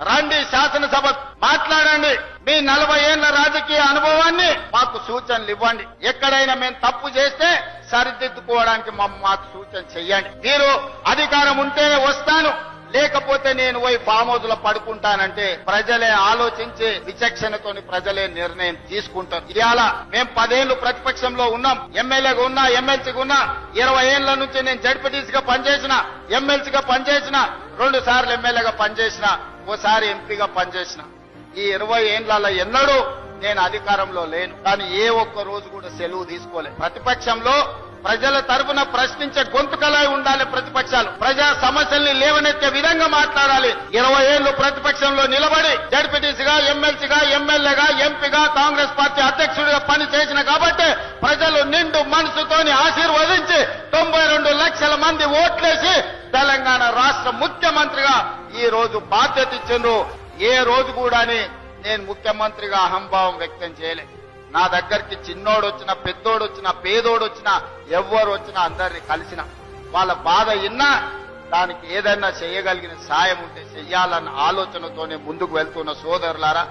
రండి శాసనసభ మాట్లాడండి, మీ 40 ఏళ్ల రాజకీయ అనుభవాన్ని మాకు సూచనలు ఇవ్వండి, ఎక్కడైనా మేము తప్పు చేస్తే సరిదిద్దుకోవడానికి మాకు సూచన చెయ్యండి. మీరు అధికారం ఉంటేనే వస్తాను, లేకపోతే నేను పోయి ఫామ్ హౌస్ లో పడుకుంటానంటే ప్రజలే ఆలోచించి విచక్షణతోని ప్రజలే నిర్ణయం తీసుకుంటారు. ఇవాళ మేము 10 ఏళ్లు ప్రతిపక్షంలో ఉన్నాం, ఎమ్మెల్యేగా ఉన్నా, ఎమ్మెల్సీగా ఉన్నా. 20 ఏళ్ల నుంచి నేను జడ్పీటీసీగా పనిచేసిన, ఎమ్మెల్సీగా పనిచేసిన, 2 సార్లు ఎమ్మెల్యేగా పనిచేసిన, ఓసారి ఎంపీగా పనిచేసిన. ఈ 20 ఏళ్లలో ఎన్నడూ నేను అధికారంలో లేను, కానీ ఏ ఒక్క రోజు కూడా సెలవు తీసుకోలేదు. ప్రతిపక్షంలో ప్రజల తరఫున ప్రశ్నించే గొంతుకలై ఉండాలి. ప్రతిపక్షాలు ప్రజా సమస్యల్ని లేవనెత్తే విధంగా మాట్లాడాలి. 20 ఏళ్లు ప్రతిపక్షంలో నిలబడి జడ్పీటీసీగా, ఎమ్మెల్సీగా, ఎమ్మెల్యేగా, ఎంపీగా, కాంగ్రెస్ పార్టీ అధ్యక్షుడిగా పని చేసిన కాబట్టి ప్రజలు నిండు మనసుతోని ఆశీర్వదించి 92 లక్షల మంది ఓట్లేసి తెలంగాణ రాష్ట్ర ముఖ్యమంత్రిగా ఈ రోజు బాధ్యత ఇచ్చిండ్రు. ఏ రోజు కూడా నేను ముఖ్యమంత్రిగా అహంభావం వ్యక్తం చేయలేదు. నా దగ్గరికి చిన్నోడు వచ్చినా, పెద్దోడు వచ్చినా, పేదోడు వచ్చినా, ఎవ్వరు వచ్చినా అందరినీ కలిసిన వాళ్ళ బాధ విన్నా దానికి ఏదైనా చేయగలిగిన సాయం ఉంటే చెయ్యాలన్న ఆలోచనతోనే ముందుకు వెళ్తున్న సోదరులారా.